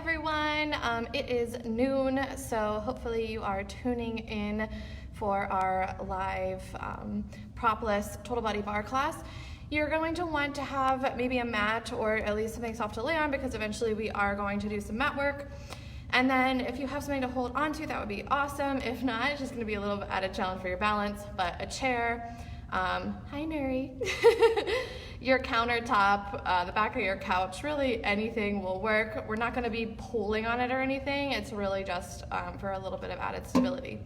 everyone. It is noon, so hopefully you are tuning in for our live propless total body bar class. You're going to want to have maybe a mat or at least something soft to lay on, because eventually we are going to do some mat work. And then if you have something to hold on to, that would be awesome. If not, it's just going to be a little bit added challenge for your balance, but a chair, hi Mary, your countertop, the back of your couch, really anything will work. We're not going to be pulling on it or anything. It's really just for a little bit of added stability.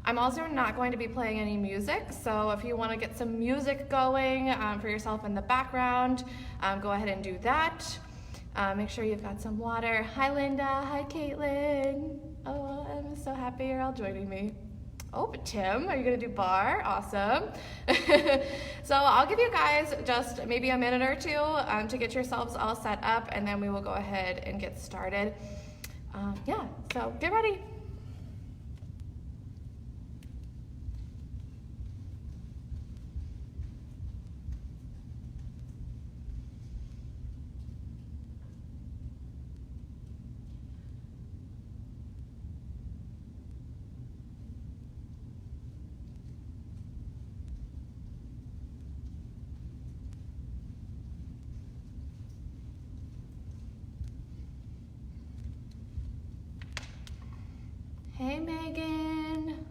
I'm also not going to be playing any music, so if you want to get some music going for yourself in the background, go ahead and do that. Make sure you've got some water. Hi Linda, hi Caitlin. Oh, I'm so happy you're all joining me. Oh, Tim, are you gonna do bar? Awesome. So I'll give you guys just maybe a minute or two to get yourselves all set up, and then we will go ahead and get started. Yeah, so get ready. Hey Megan.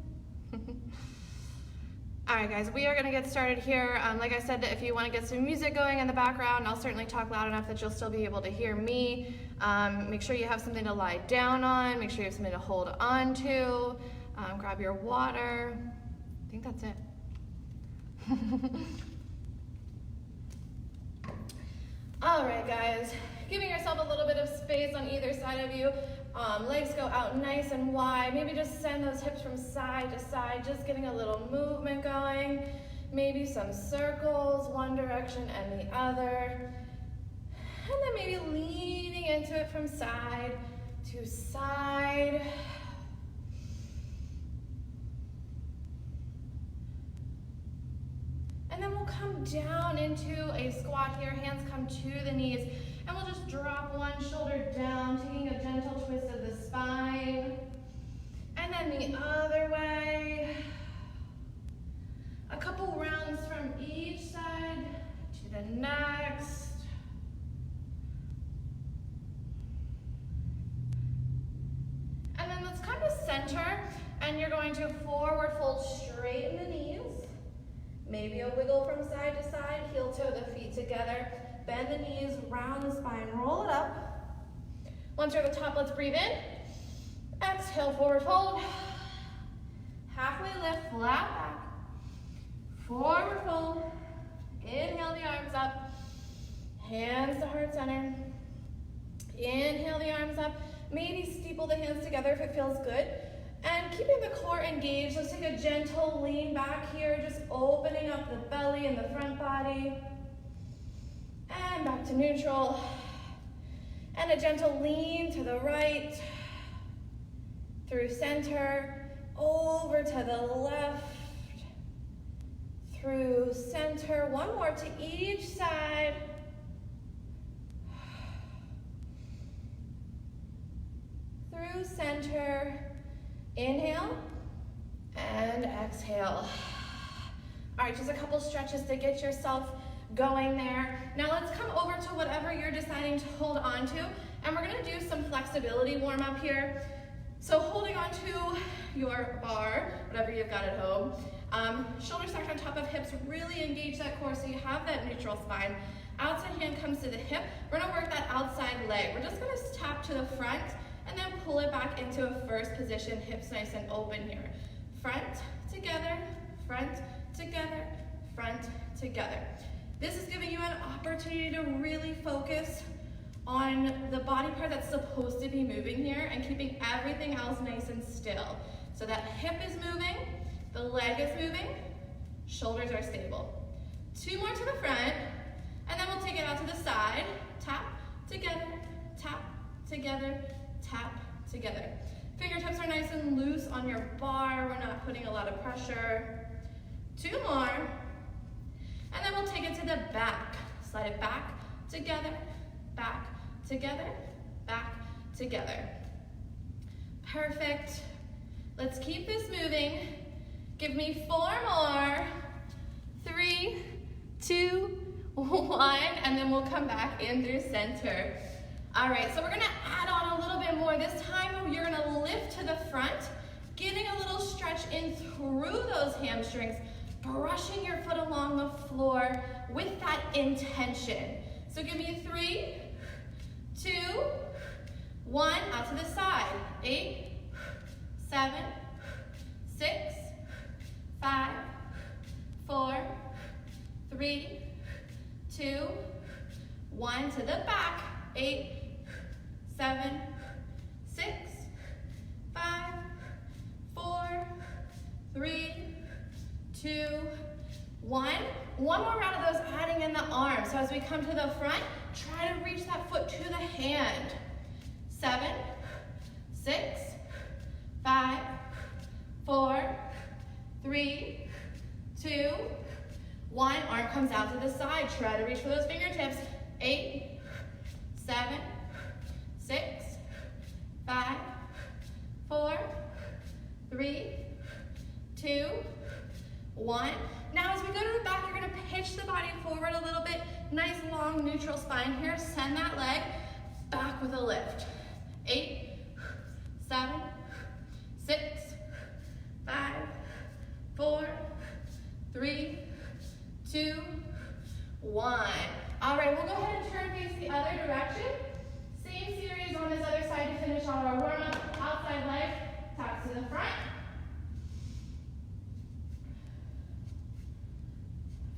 All right guys, we are gonna get started here. Like I said, if you wanna get some music going in the background, I'll certainly talk loud enough that you'll still be able to hear me. Make sure you have something to lie down on, make sure you have something to hold on to, grab your water. I think that's it. All right guys, giving yourself a little bit of space on either side of you. Legs go out nice and wide. Maybe just send those hips from side to side, just getting a little movement going. Maybe some circles, one direction and the other. And then maybe leaning into it from side to side. And then we'll come down into a squat here. Hands come to the knees. And we'll just drop one shoulder down, taking a gentle twist of the spine. And then the other way. A couple rounds from each side to the next. And then let's come to center, and you're going to forward fold, straighten the knees. Maybe a wiggle from side to side, heel toe the feet together. Bend the knees, round the spine, roll it up. Once you're at the top, let's breathe in. Exhale, forward fold. Halfway lift, flat back. Forward fold. Inhale the arms up. Hands to heart center. Inhale the arms up. Maybe steeple the hands together if it feels good. And keeping the core engaged, let's take a gentle lean back here, just opening up the belly and the front body. And back to neutral. And a gentle lean to the right, through center, over to the left, through center. One more to each side. Through center. Inhale and exhale. All right, just a couple stretches to get yourself going there. Now let's come over to whatever you're deciding to hold on to, and we're gonna do some flexibility warm up here. So holding on to your bar, whatever you've got at home, shoulders stacked on top of hips, really engage that core so you have that neutral spine. Outside hand comes to the hip. We're gonna work that outside leg. We're just gonna tap to the front and then pull it back into a first position, hips nice and open here. Front, together, front, together, front, together. This is giving you an opportunity to really focus on the body part that's supposed to be moving here and keeping everything else nice and still. So that hip is moving, the leg is moving, shoulders are stable. Two more to the front, and then we'll take it out to the side. Tap, together, tap, together, tap, together. Fingertips are nice and loose on your bar. We're not putting a lot of pressure. Two more. And then we'll take it to the back. Slide it back, together, back, together, back, together. Perfect. Let's keep this moving. Give me 4 more. 3, 2, 1, and then we'll come back in through center. All right, so we're gonna add on a little bit more. This time you're gonna lift to the front, getting a little stretch in through those hamstrings, brushing your foot along the floor with that intention. So give me 3, 2, 1, out to the side. 8, 7, 6, 5, 4, 3, 2, 1, to the back. 8, 7, 6, 5, 4, 3, 2, 1. One more round of those, adding in the arms. So as we come to the front, try to reach that foot to the hand. 7, 6, 5, 4, 3, 2, 1. Arm comes out to the side. Try to reach for those fingertips. 8, 7, 6, 5, 4, 3, 2, 1. Now as we go to the back, you're going to pitch the body forward a little bit. Nice long neutral spine here. Send that leg back with a lift. 8, 7, 6, 5, 4, 3, 2, 1. All right, we'll go ahead and turn face the other direction. Same series on this other side to finish on our warm-up. Outside leg, taps to the front.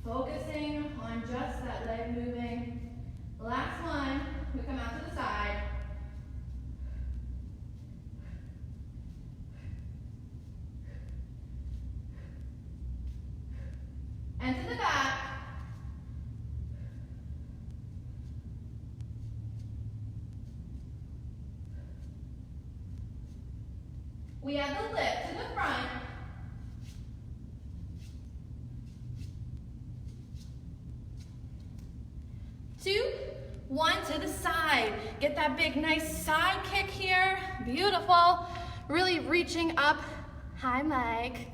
Focusing on just that leg moving. Last one, we come out to the side. And to the back. We have the lift to the front. Two, 1 to the side. Get that big, nice side kick here. Beautiful. Really reaching up. Hi, Mike.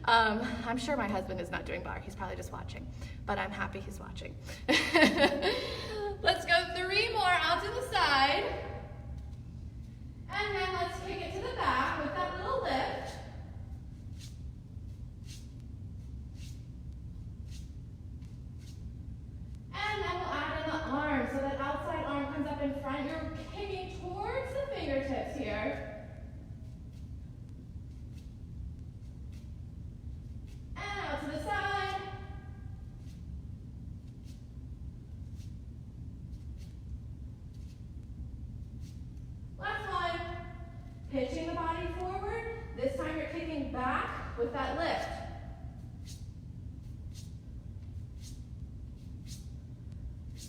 I'm sure my husband is not doing barre. He's probably just watching, but I'm happy he's watching. Let's go 3 more out to the side. And then let's kick it to the back with that little lift. And then we'll add in the arm. So that outside arm comes up in front. You're kicking towards the fingertips here. And out to the side. Last one. Pitching the body forward. This time you're kicking back with that lift.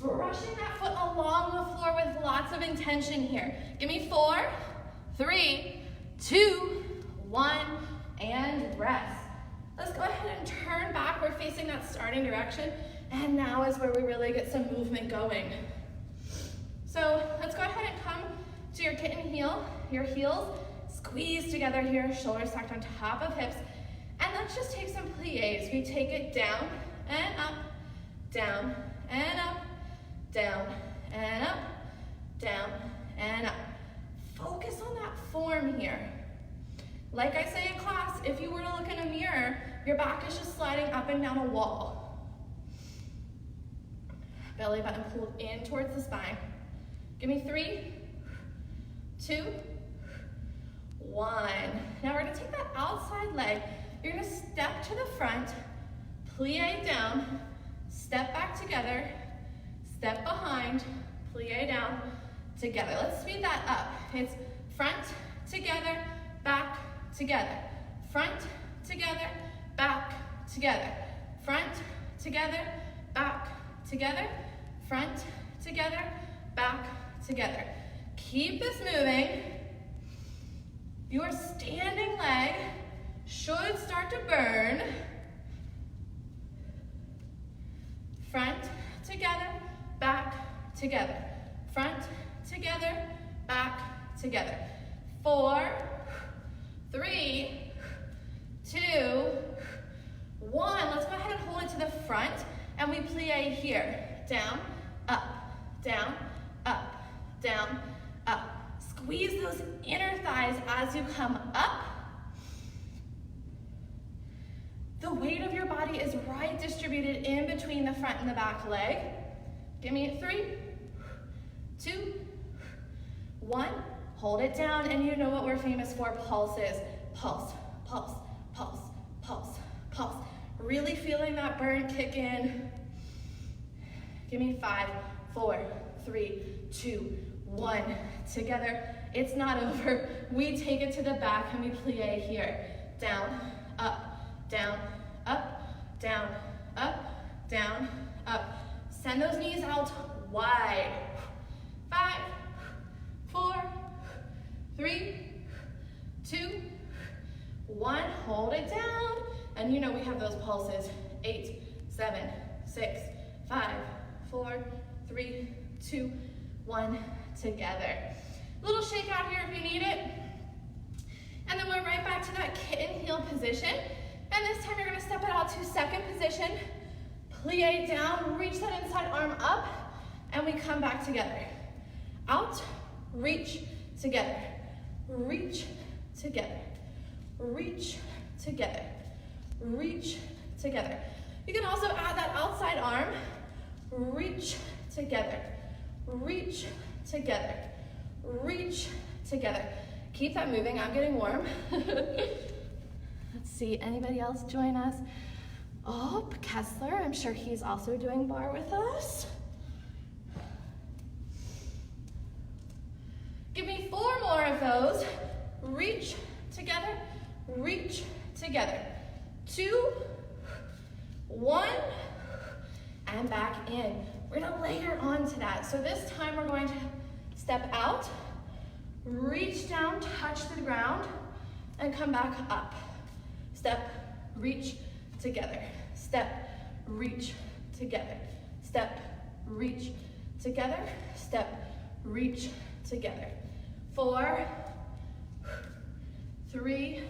Brushing that foot along the floor with lots of intention here. Give me 4, 3, 2, 1, and rest. Let's go ahead and turn back. We're facing that starting direction. And now is where we really get some movement going. So let's go ahead and come to your kitten heel, your heels. Squeeze together here, shoulders tucked on top of hips. And let's just take some pliés. We take it down and up, down and up, down and up, down and up. Focus on that form here. Like I say in class, if you were to look in a mirror, your back is just sliding up and down a wall. Belly button pulled in towards the spine. Give me 3, 2, 1. Now we're gonna take that outside leg. You're gonna step to the front, plie down, step back together, step behind, plie down, together. Let's speed that up. It's front, together, back, together. Front, together, back, together. Front, together, back, together. Front, together, back, together. Keep this moving. Your standing leg should start to burn. Front, together, back, together. Front, together, back, together. 4, 3, 2, 1. Let's go ahead and hold it to the front, and we plie here. Down, up, down, up, down, up. Squeeze those inner thighs as you come up. The weight of your body is right distributed in between the front and the back leg. Give me 3, 2, 1. Hold it down, and you know what we're famous for, pulses. Pulse, pulse, pulse, pulse, pulse. Really feeling that burn kick in. Give me 5, 4, 3, 2, 1. Together, it's not over. We take it to the back and we plie here. Down, up, down, up, down, up, down, up. Send those knees out wide. 5, 4, 3, 2, 1. Hold it down. And you know we have those pulses. 8, 7, 6, 5, 4, 3, 2, 1. Together. Little shake out here if you need it. And then we're right back to that kitten heel position. And this time you're going to step it out to second position. Plie down, reach that inside arm up, and we come back together. Out, reach, together. Reach, together. Reach, together. Reach, together. You can also add that outside arm. Reach, together. Reach, together. Reach, together. Keep that moving. I'm getting warm. Let's see, anybody else join us? Oh, Kessler, I'm sure he's also doing bar with us. Give me 4 more of those. Reach, together, reach, together. 2, 1, and back in. We're gonna layer onto that. So this time we're going to step out, reach down, touch the ground, and come back up. Step, reach, together. Step, reach, together. Step, reach, together. Step, reach, together. 4, 3,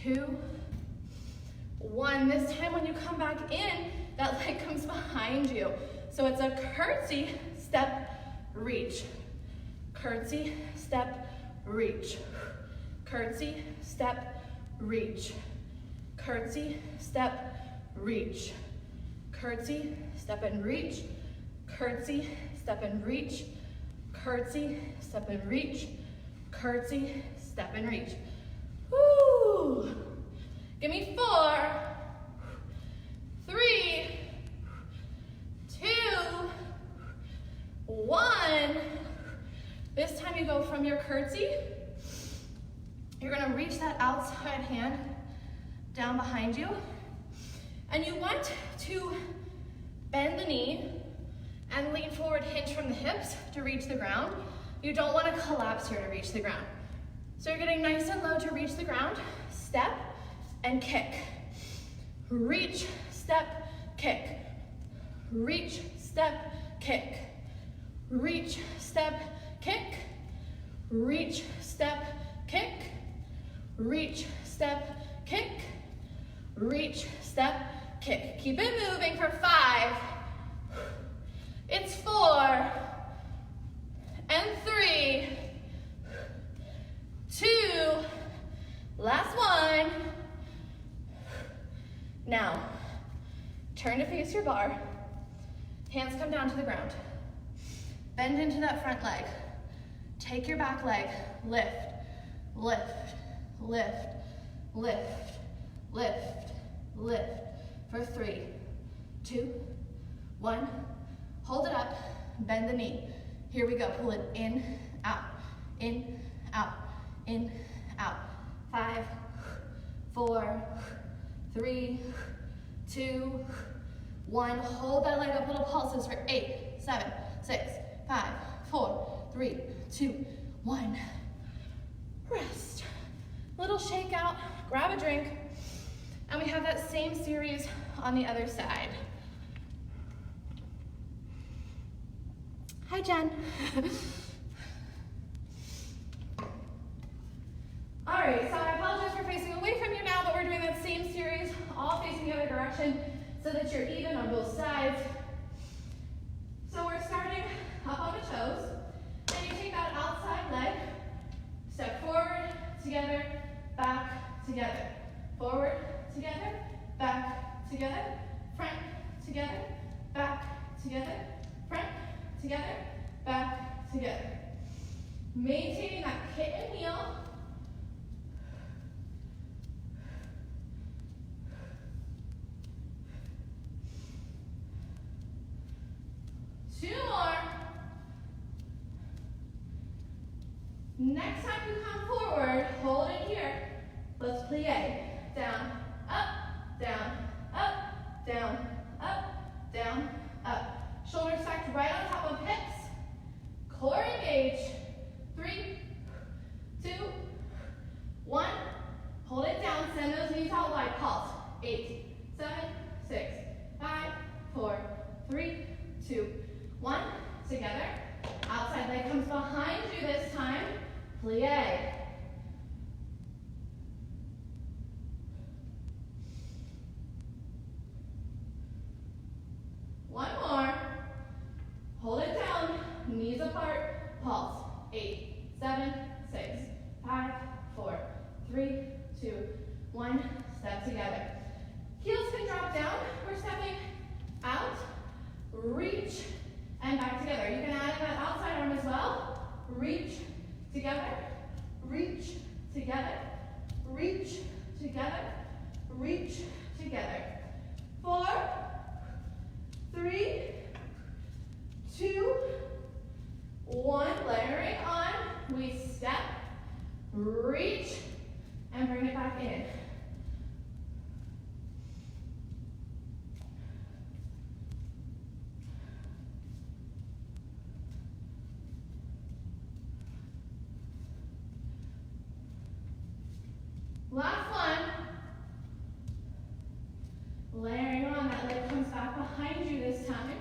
2, 1. This time when you come back in, that leg comes behind you. So it's a curtsy, step, reach. Curtsy, step, reach. Curtsy, step, reach. Curtsy, step, reach. Curtsy, step and reach. Curtsy, step and reach. Curtsy, step and reach. Curtsy, step and reach. Woo! Give me 4, 3, 2, 1. This time you go from your curtsy. You're gonna reach that outside hand down behind you. And you want to bend the knee and lean forward, hinge from the hips to reach the ground. You don't want to collapse here to reach the ground. So you're getting nice and low to reach the ground. Step and kick. Reach, step, kick. Reach, step, kick. Reach, step, kick. Reach, step, kick. Reach, step, kick. Reach, step, kick. Keep it moving for 5. It's 4 and 3, 2, last one. Now, turn to face your bar. Hands come down to the ground. Bend into that front leg. Take your back leg, lift, lift, lift, lift, lift, lift. For 3, 2, 1. Hold it up, bend the knee. Here we go, pull it in, out, in, out, in, out. 5, 4, 3, 2, 1. Hold that leg up, little pulses for 8, 7, 6, 5, 4, 3, 2, 1. Rest. Little shake out, grab a drink, and we have that same series on the other side. Hi, Jen. All right, so I apologize for facing away from you now, but we're doing that same series, all facing the other direction, so that you're even on both sides. So we're starting up on the toes, and you take that outside leg, step forward, together, back, together. Forward, together, back, together, front, together, back, together, front, together, back, together. Maintaining that kitten heel. Two more. Next time you come forward, hold it here. Let's plie. Down, up, down, up, down, up, down, up. Shoulders stacked right on top of hips. Core engaged. 3, 2, 1. Hold it down. Send those knees out wide. Pulse. 8, 7, 6, 5, 4, 3, 2, 1. Together. Outside leg comes behind you this time. Plie. One more. Hold it down. Knees apart. Pulse. 8, 7, 6, 5, 4, 3, 2, 1. Step together. Heels can drop down. We're stepping out, reach, and back together. You can add in that outside arm as well. Reach, together, reach, together, reach, together, reach, together. 4, 3, 2, 1. Layering on. We step, reach, and bring it back in. Last one. Layering on, that leg comes back behind you this time.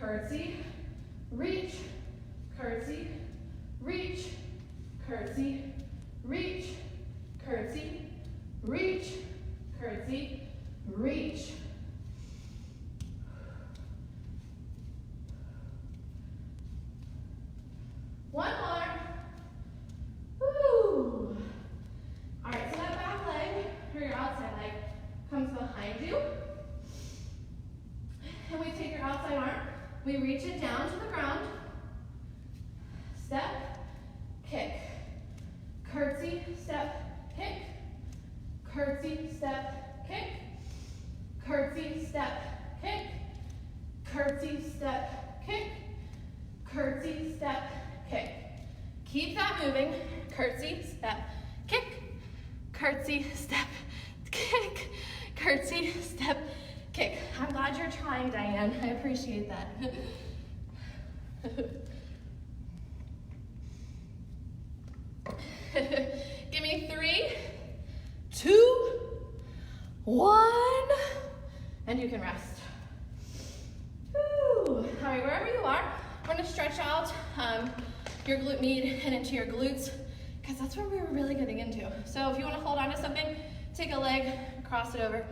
Curtsy, reach, curtsy, reach, curtsy, reach, curtsy, reach, curtsy, reach. One more. Woo. All right, so that back leg, or your outside leg, comes behind you. And we take your outside arm, we reach it down to the ground. Step, kick. Curtsy, step, kick. Curtsy, step, kick. Curtsy, step, kick. Curtsy, step, kick. Curtsy, step, kick. Keep that moving. Curtsy, step, kick. Curtsy, step, kick. Curtsy, step, kick. I'm glad you're trying, Diane. I appreciate that. Give me 3, 2, 1, and you can rest. Woo. All right, wherever you are, we're gonna stretch out your glute med and into your glutes, because that's where we were really getting into. So if you wanna hold on to something, take a leg, cross it over,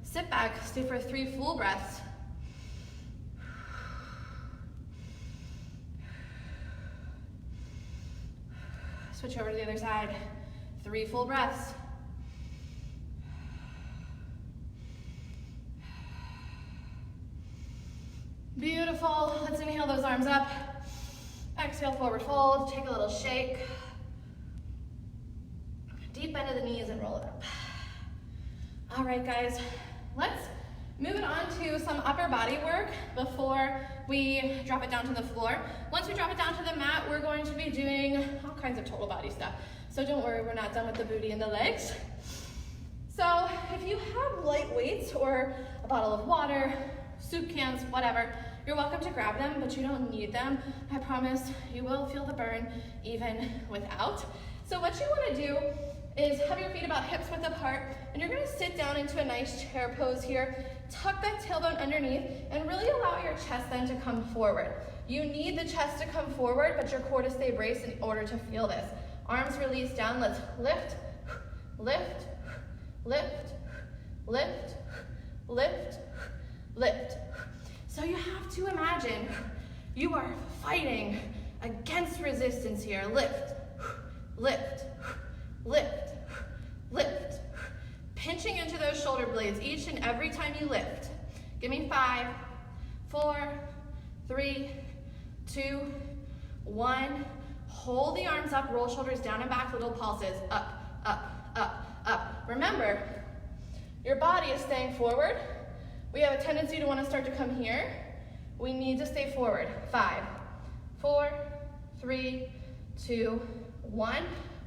sit back, stay for 3 full breaths. Switch over to the other side. 3 full breaths. Beautiful. Let's inhale those arms up. Exhale, forward fold. Take a little shake. Deep bend of the knees and roll it up. All right, guys. Let's move it on to some upper body work before we drop it down to the floor. Once we drop it down to the mat, we're going to be doing all kinds of total body stuff. So don't worry, we're not done with the booty and the legs. So if you have light weights or a bottle of water, soup cans, whatever, you're welcome to grab them, but you don't need them. I promise you will feel the burn even without. So what you want to do is have your feet about hips width apart, and you're going to sit down into a nice chair pose here. Tuck that tailbone underneath and really allow your chest then to come forward. You need the chest to come forward, but your core to stay braced in order to feel this. Arms release down, let's lift, lift, lift, lift, lift, lift. So you have to imagine you are fighting against resistance here. Lift, lift, lift, lift. Pinching into those shoulder blades each and every time you lift. Give me 5, 4, 3, 2, 1. Hold the arms up, roll shoulders down and back, little pulses. Up, up, up, up. Remember, your body is staying forward. We have a tendency to want to start to come here. We need to stay forward. 5, 4, 3, 2, 1.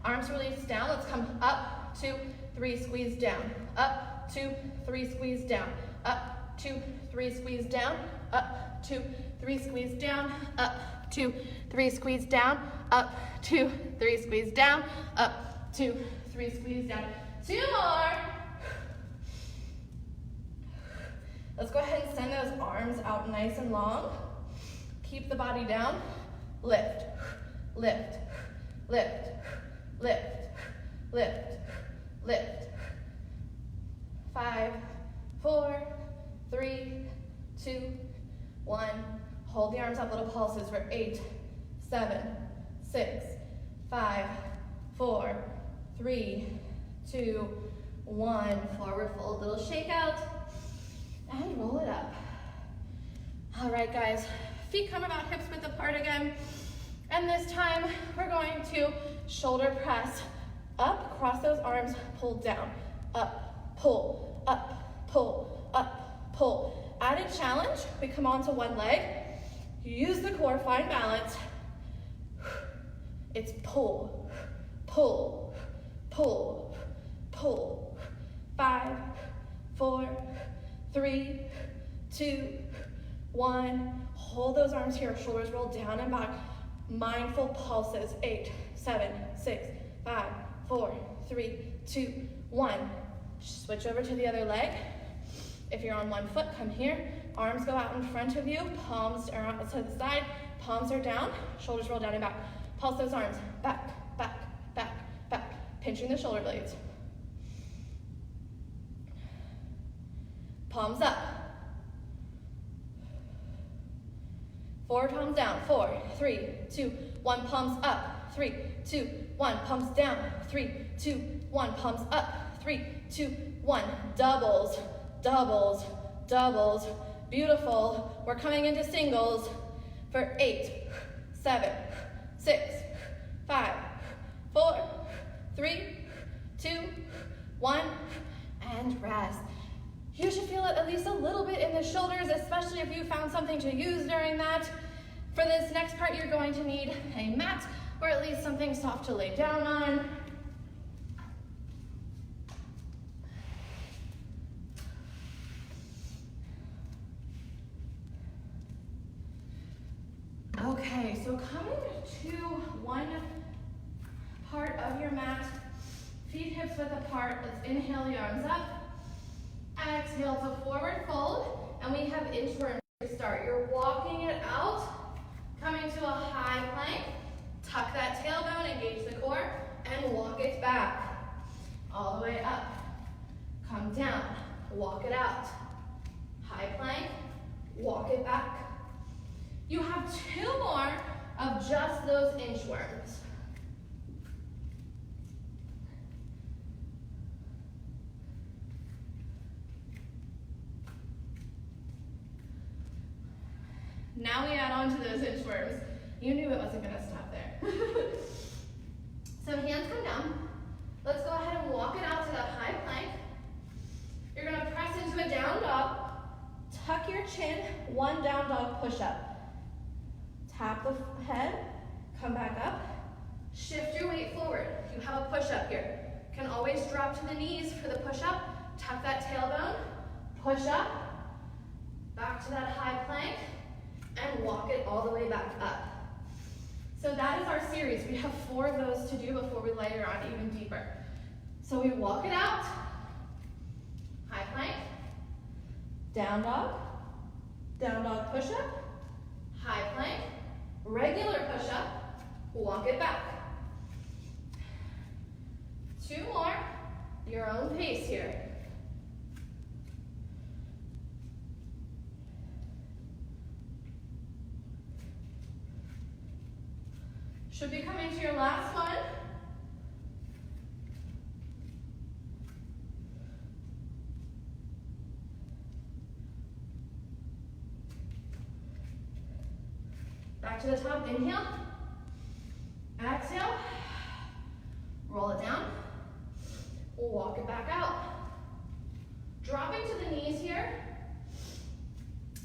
Arms release down. Let's come up, 2, 3, squeeze down. Up, 2, 3, squeeze down. Up, 2, 3, squeeze down. Up, 2, 3, squeeze down. Up, 2, 3, squeeze down. Up, 2, 3, squeeze down. Up, 2, 3, squeeze down. 2 more. Let's go ahead and send those arms out nice and long. Keep the body down. Lift, lift, lift, lift, lift, lift. 5, 4, 3, 2, 1. Hold the arms up, little pulses for 8, 7, 6, 5, 4, 3, 2, 1. Forward fold, little shakeout. And roll it up. All right, guys, feet come about hips width apart again. And this time, we're going to shoulder press up, cross those arms, pull down, up, pull, up, pull. Added challenge, we come onto one leg, use the core, find balance. It's pull, pull, pull, pull. 5, 4, 3, 2, 1. Hold those arms here, shoulders roll down and back. Mindful pulses. 8, 7, 6, 5, 4, 3, 2, 1. Switch over to the other leg. If you're on one foot, come here. Arms go out in front of you. Palms are out to the side. Palms are down. Shoulders roll down and back. Pulse those arms. Back, back, back, back. Pinching the shoulder blades. Palms up. 4 palms down. 4, 3, 2, 1. Palms up. 3, 2, 1. Palms down. 3, 2, 1. Palms up. 3, 2, 1. Doubles, doubles, doubles. Beautiful. We're coming into singles for 8, 7, 6, 5, 4, 3, 2, 1, and rest. You should feel it at least a little bit in the shoulders, especially if you found something to use during that. For this next part, you're going to need a mat or at least something soft to lay down on. Okay, so coming to one part of your mat, feet hips width apart. Let's inhale the arms up. Exhale to forward fold, and we have inchworm to start. You're walking it out, coming to a high plank. Tuck that tailbone, engage the core, and walk it back. All the way up. Come down, walk it out. High plank, walk it back. You have 2 more of just those inchworms. Now we add on to those inchworms. You knew it wasn't going to stop there. So hands come down. Let's go ahead and walk it out to that high plank. You're going to press into a down dog. Tuck your chin, 1 down dog push-up. Tap the head, come back up. Shift your weight forward. You have a push-up here. You can always drop to the knees for the push-up. Tuck that tailbone, push up, back to that high plank, and walk it all the way back up. So that is our series. We have 4 of those to do before we layer on even deeper. So we walk it out, high plank, down dog push-up, high plank, regular push-up, walk it back. 2 more, your own pace here. Should be coming to your last one. Back to the top, inhale, exhale, roll it down, walk it back out. Dropping to the knees here,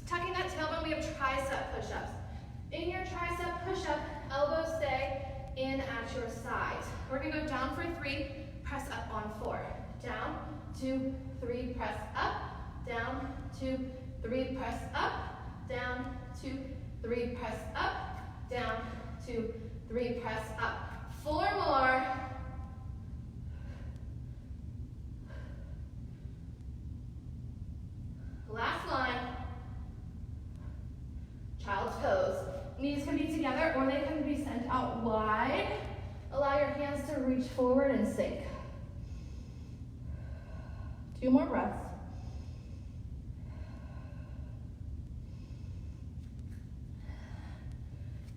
tucking that tailbone, we have tricep push-ups. In your tricep push-up, elbows stay in at your sides. We're gonna go down for 3, press up on 4. Down, 2, 3, press up, down, 2, 3, press up, down, 2, 3, press up, down, 2, 3, press up. 4 more. Last line. Child's pose. Knees can be together or they can be sent out wide. Allow your hands to reach forward and sink. 2 more breaths.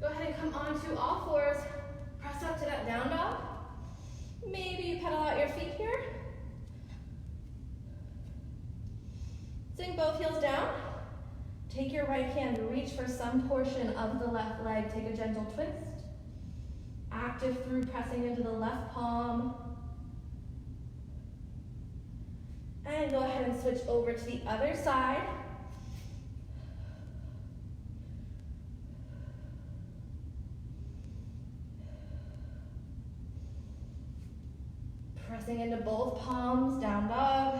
Go ahead and come onto all fours. Press up to that down dog. Maybe you pedal out your feet here. Sink both heels down. Take your right hand, reach for some portion of the left leg. Take a gentle twist. Active through pressing into the left palm. And go ahead and switch over to the other side. Pressing into both palms, down dog.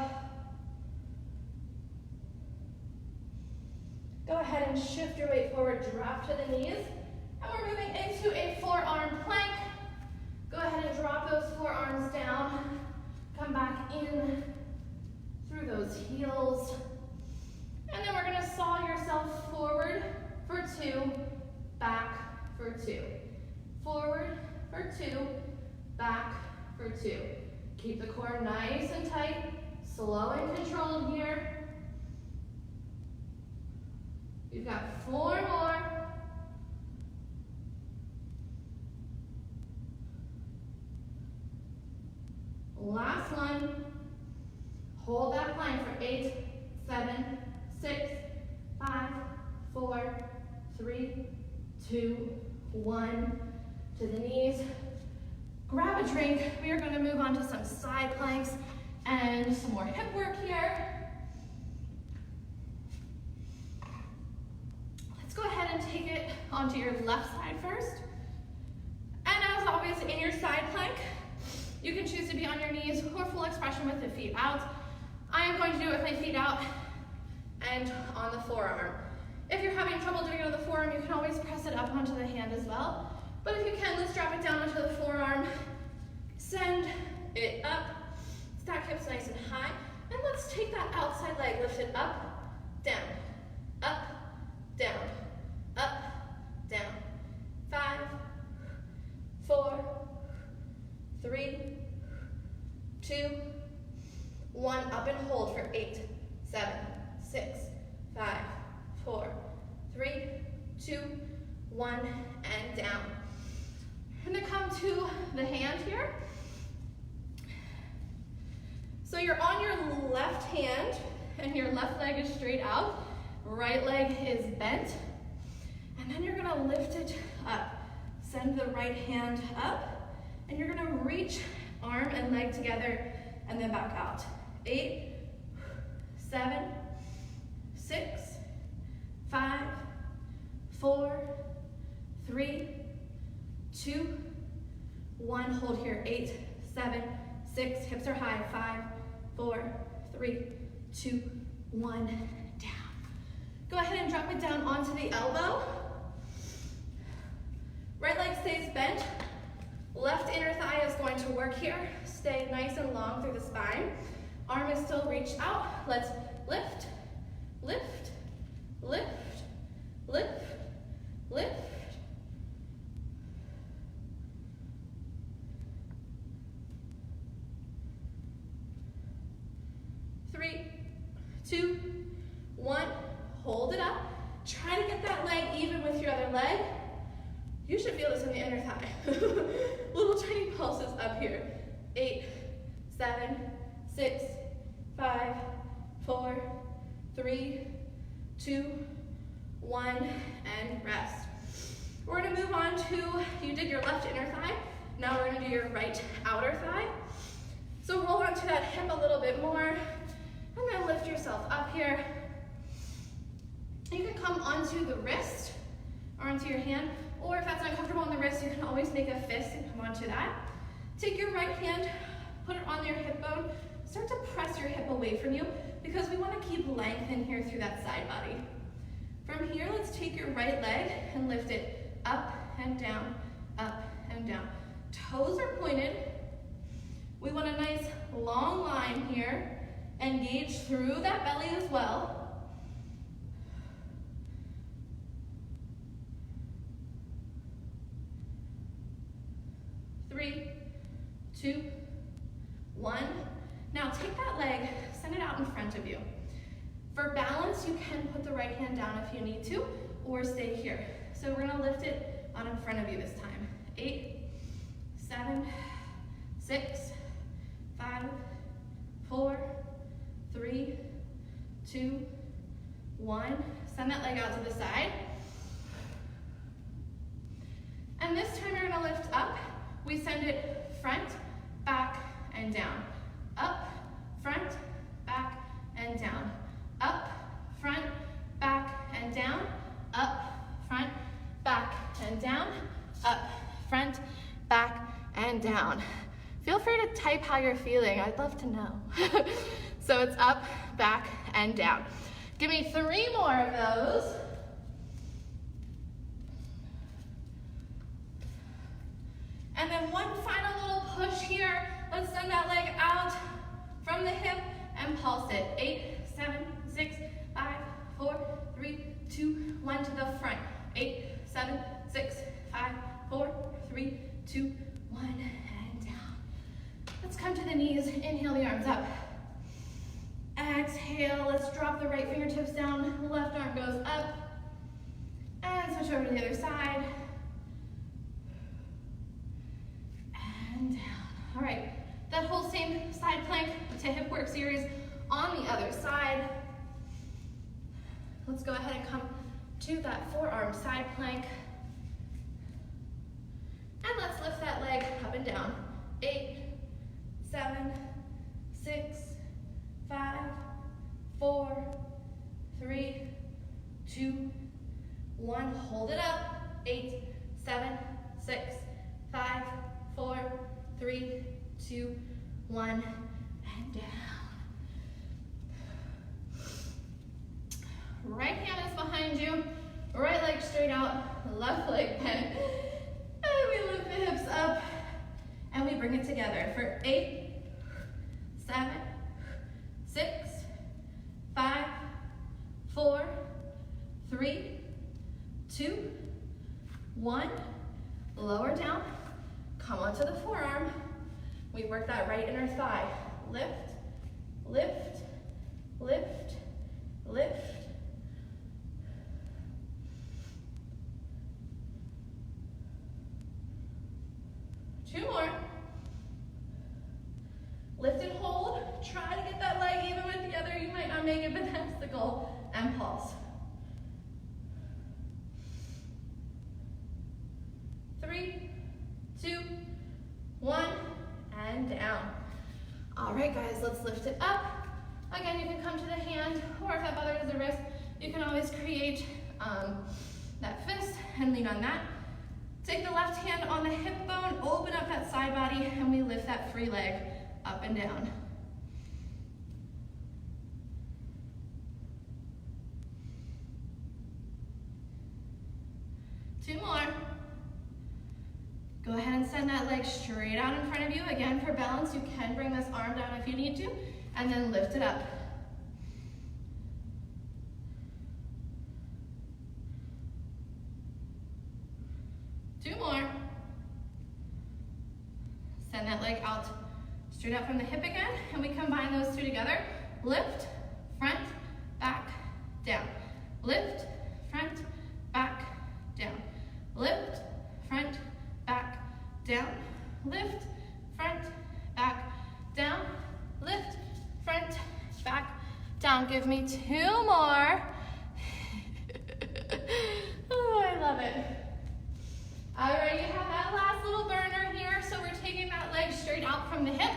Go ahead and shift your weight forward, drop to the knees, and we're moving into a forearm plank. Go ahead and drop those forearms down. Come back in through those heels. And then we're gonna saw yourself forward for 2, back for 2. Forward for 2, back for 2. Keep the core nice and tight, slow and controlled here. You've got 4 more. Last one. Hold that plank for 8, 7, 6, 5, 4, 3, 2, 1. To the knees. Grab a drink. We are going to move on to some side planks and some more hip work here. Let's go ahead and take it onto your left side first. And as always, in your side plank, you can choose to be on your knees or full expression with the feet out. I am going to do it with my feet out and on the forearm. If you're having trouble doing it on the forearm, you can always press it up onto the hand as well. But if you can, let's drop it down onto the forearm. Send it up. Stack hips nice and high. And let's take that outside leg, lift it up, down, up, down, up, down. 5, 4, 3, 2, 1. Up and hold for 8, 7, 6, 5, 4, 3, 2, 1, and down. I'm going to come to the hand here. So you're on your left hand and your left leg is straight out. Right leg is bent. And then you're going to lift it up. Send the right hand up. And you're going to reach arm and leg together and then back out. 8, 7, 6, 5, 4, 3, 2, 1. Hold here. 8, 7, 6. Hips are high. 5, 4, 3, 2, 1. Down. Go ahead and drop it down onto the elbow. Right leg stays bent. Left inner thigh is going to work here. Stay nice and long through the spine. Arm is still reached out. Let's lift, lift, lift, lift, 3, 2, 1. Hold it up. Try to get that leg even with your other leg. You should feel this in the inner thigh. Little tiny pulses up here. 8, 7, 6, 5, 4, 3, 2, 1, and rest. We're gonna move on to, you did your left inner thigh. Now we're gonna do your right outer thigh. So roll onto that hip a little bit more, and then lift yourself up here. You can come onto the wrist, or onto your hand, or if that's uncomfortable on the wrist, you can always make a fist and come onto that. Take your right hand, put it on your hip bone, start to press your hip away from you, because we wanna keep length in here through that side body. From here, let's take your right leg and lift it up and down, up and down. Toes are pointed. We want a nice long line here. Engage through that belly as well. Three, 2, 1. Now take that leg, send it out in front of you. For balance, you can put the right hand down if you need to, or stay here. So we're gonna lift it on in front of you this time. 8, 7, 6, 5, 4, 3, 2, 1. Send that leg out to the side. And this time you're gonna lift up. We send it front, back, and down. Up, front, back, and down. Up, front, back, and down. Up, front, back, and down. Up, front, back, and down. Feel free to type how you're feeling. I'd love to know. So it's up, back, and down. Give me 3 more of those. And then one final little push here. Let's send that leg out from the hip and pulse it. 8, 7, 6, 5, 4, 3, 2, 1 to the front. 8, 7, 6, 5, 4, 3, 2, 1, and down. Let's come to the knees. Inhale the arms up. Exhale, let's drop the right fingertips down. Left arm goes up. And switch over to the other side. And down. All right, that whole same side plank to hip work series on the other side. Let's go ahead and come to that forearm side plank. And let's lift that leg up and down. 8, 7, 6, 5, 4, 3, 2, 1. Hold it up. 8, 7, 6, 5, 4, 3, 2, 1, and down. Right hand is behind you, right leg straight out, left leg bent. And we lift the hips up, and we bring it together for 8, 7, 6, 5, 4, 3, 2, 1. Lower down. Come onto the forearm. We work that right inner thigh. Lift, lift, lift, lift. Two more. Lift and hold. Try to get that leg even with the other. You might not make it, but that's the goal. And pulse. 3, 2, 1, and down. All right, guys, let's lift it up. Again, you can come to the hand, or if that bothers the wrist, you can always create that fist and lean on that. Take the left hand on the hip bone, open up that side body, and we lift that free leg up and down. Two more. Go ahead and send that leg straight out in front of you. Again, for balance, you can bring this arm down if you need to, and then lift it up. Two more. Send that leg out straight up from the hip again, and we combine those two together. Lift, front, back, down. Lift, front, back, down. Lift, front, back, down. Lift, front, back, down. Lift, front, back, down. Give me 2 more. Oh, I love it. All right, you have that last little burner here, so we're taking that leg straight out from the hip.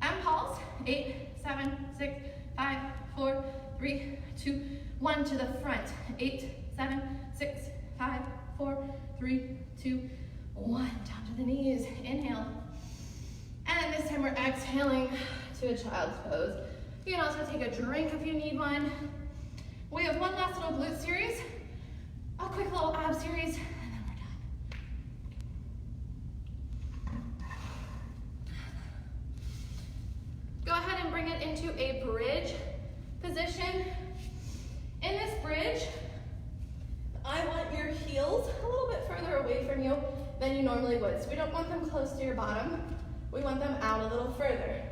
And pulse. 8, 7, 6, 5, 4, 3, 2, 1 to the front. 8, 7, 6, 5, 4, 3, 2, 1. Down to the knees. Inhale. And this time we're exhaling to a child's pose. You can also take a drink if you need one. We have one last little glute series, a quick little ab series, and then we're done. Go ahead and bring it into a bridge position. In this bridge, I want your heels a little bit further away from you than you normally would. So we don't want them close to your bottom. We want them out a little further.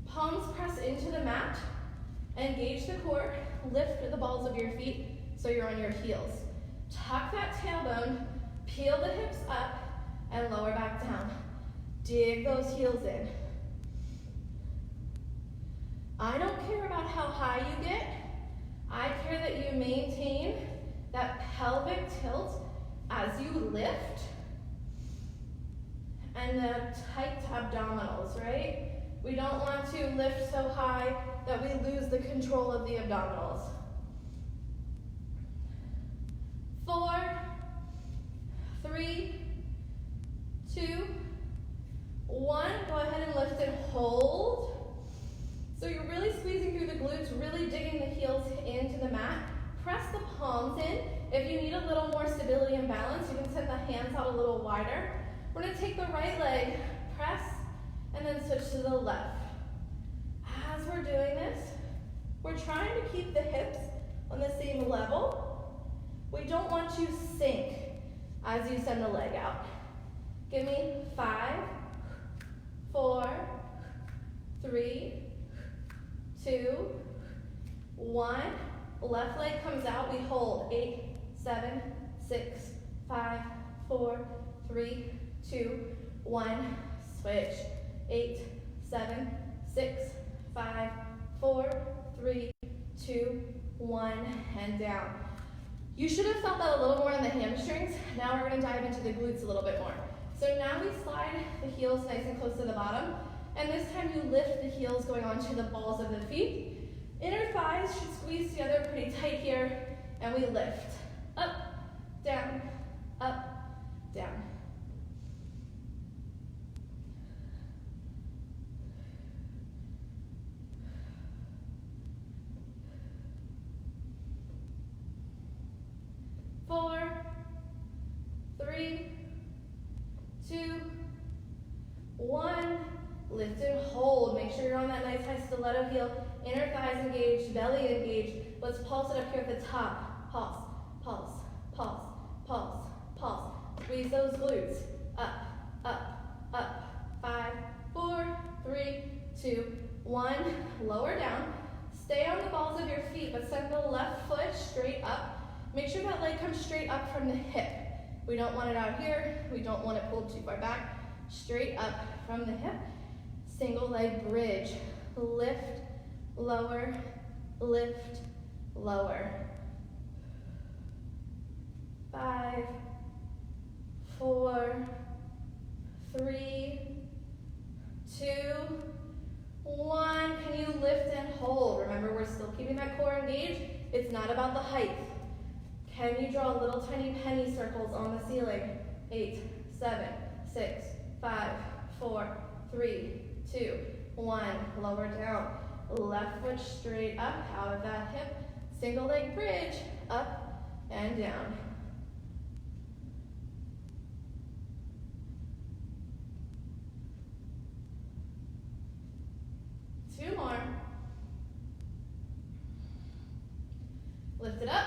Palms press into the mat. Engage the core. Lift the balls of your feet so you're on your heels. Tuck that tailbone. Peel the hips up and lower back down. Dig those heels in. I don't care about how high you get. I care that you maintain that pelvic tilt as you lift and the tight abdominals, right? We don't want to lift so high that we lose the control of the abdominals. 4, 3, 2, 1. Go ahead and lift and hold. So you're really squeezing through the glutes, really digging the heels into the mat. Press the palms in. If you need a little more stability and balance, you can send the hands out a little wider. We're going to take the right leg, press, and then switch to the left. As we're doing this, we're trying to keep the hips on the same level. We don't want you to sink as you send the leg out. Give me 5, 4, 3, 2, 1. Left leg comes out, we hold. 8, 7, 6, 5, 4, 3, 2, 1. Switch. 8, 7, 6, 5, 4, 3, 2, 1, and down. You should have felt that a little more in the hamstrings. Now we're going to dive into the glutes a little bit more. So now we slide the heels nice and close to the bottom, and this time you lift the heels going onto the balls of the feet. Inner thighs should squeeze together pretty tight here, and we lift. Up, down, down. Four, 3, 2, 1. Lift and hold. Make sure you're on that nice high stiletto heel. Inner thighs engaged, belly engaged. Let's pulse it up here at the top. Pulse, pulse, pulse, pulse, pulse. Squeeze those glutes. Up, up, up. 5, 4, 3, 2, 1. Lower down. Stay on the balls of your feet, but send the left foot straight up. Make sure that leg comes straight up from the hip. We don't want it out here. We don't want it pulled too far back. Straight up from the hip. Single leg bridge. Lift, lower, lift, lower. 5, 4, 3, 2, 1. Can you lift and hold? Remember, we're still keeping that core engaged. It's not about the height. Can you draw little tiny penny circles on the ceiling? 8, 7, 6, 5, 4, 3, 2, 1. Lower down. Left foot straight up out of that hip. Single leg bridge. Up and down. Two more. Lift it up.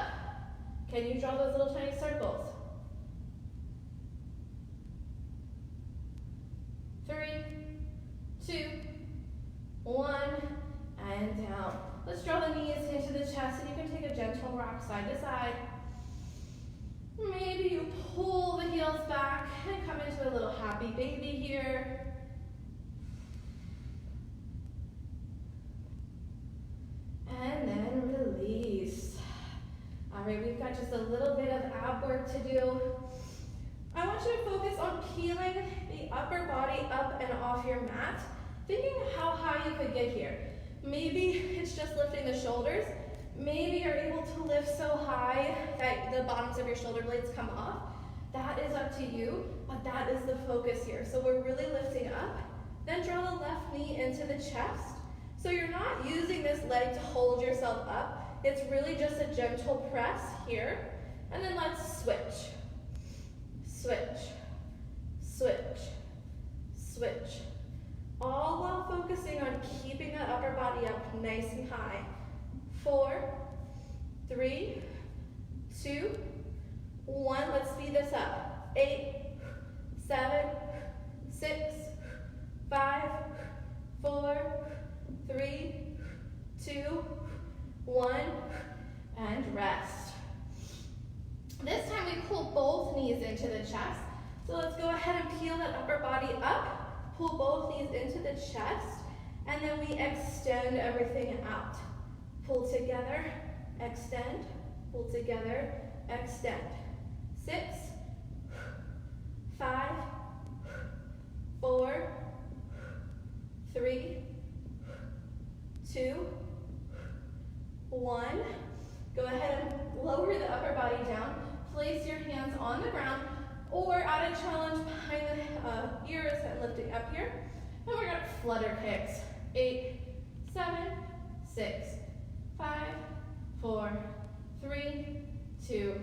Can you draw those little tiny circles? 3, 2, 1, and and down. Let's draw the knees into the chest, and you can take a gentle rock side to side. Maybe you pull the heels back and come into a little happy baby here. And then release. All right, we've got just a little bit of ab work to do. I want you to focus on peeling the upper body up and off your mat, thinking how high you could get here. Maybe it's just lifting the shoulders. Maybe you're able to lift so high that the bottoms of your shoulder blades come off. That is up to you, but that is the focus here. So we're really lifting up. Then draw the left knee into the chest. So you're not using this leg to hold yourself up. It's really just a gentle press here. And then let's switch. Switch, switch, switch. All while focusing on keeping that upper body up nice and high. 4, 3, 2, 1. Let's speed this up. 8, 7, 6, 5, 4, 3, 2, 1, and rest. This time we pull both knees into the chest. So let's go ahead and peel that upper body up, pull both knees into the chest, and then we extend everything out. Pull together, extend, pull together, extend. 6, 5, 4, 3, 2, 1. Go ahead and lower the upper body down. Place your hands on the ground, or add a challenge behind the ears and lifting up here. And we're gonna flutter kicks. 8, 7, 6, 5, 4, 3, 2,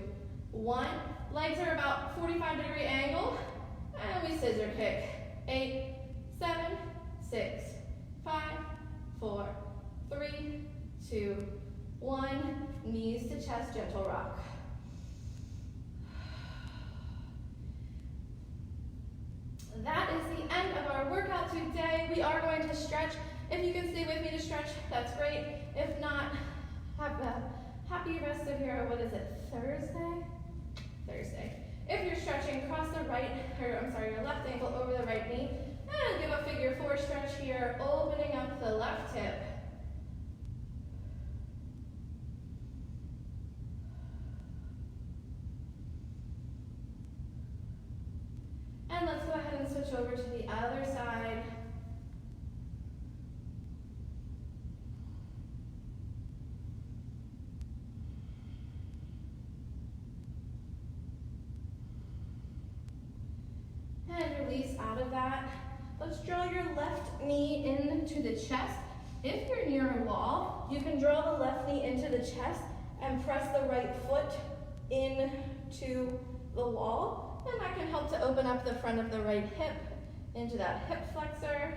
1. Legs are about 45-degree angle, and we scissor kick. 8, 7, 6, 5, 4, 3, 2, 1. Knees to chest, gentle rock. That is the end of our workout today. We are going to stretch. If you can stay with me to stretch, that's great. If not, have a happy rest of your, what is it, Thursday? Thursday. If you're stretching, cross the your left ankle over the right knee, and give a figure 4 stretch here, opening up the left hip. And let's go ahead and switch over to the other side. And release out of that. Let's draw your left knee into the chest. If you're near a wall, you can draw the left knee into the chest and press the right foot into the wall. And that can help to open up the front of the right hip into that hip flexor.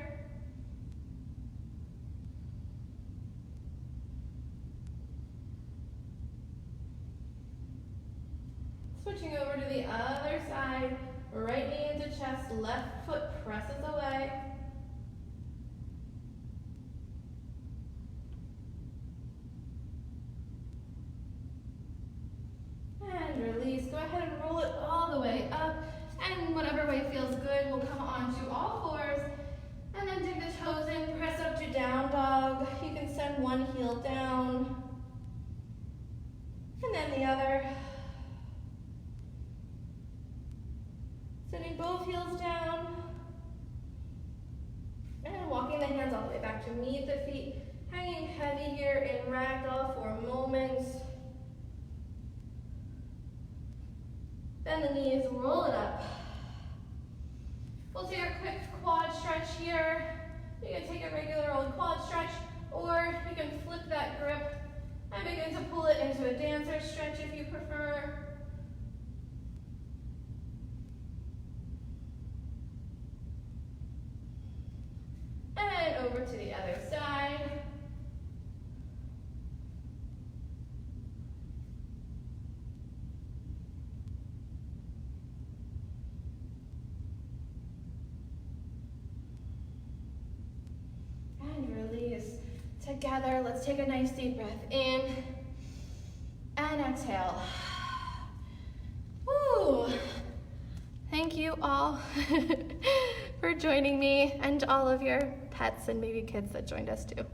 Switching over to the other side, right knee into chest, left foot presses away. And release. Go ahead and roll it all the way up. And whatever way feels good, we'll come onto all fours. And then dig the toes in, press up to down dog. You can send one heel down. And then the other. Sending both heels down. And walking the hands all the way back to meet the feet. Hanging heavy here in ragdoll for moments. Bend the knees, roll it up. We'll take a quick quad stretch here. You can take a regular old quad stretch, or you can flip that grip and begin to pull it into a dancer stretch if you prefer. And over to the other side. together. Let's take a nice deep breath in and exhale. Woo! Thank you all for joining me, and all of your pets and maybe kids that joined us too.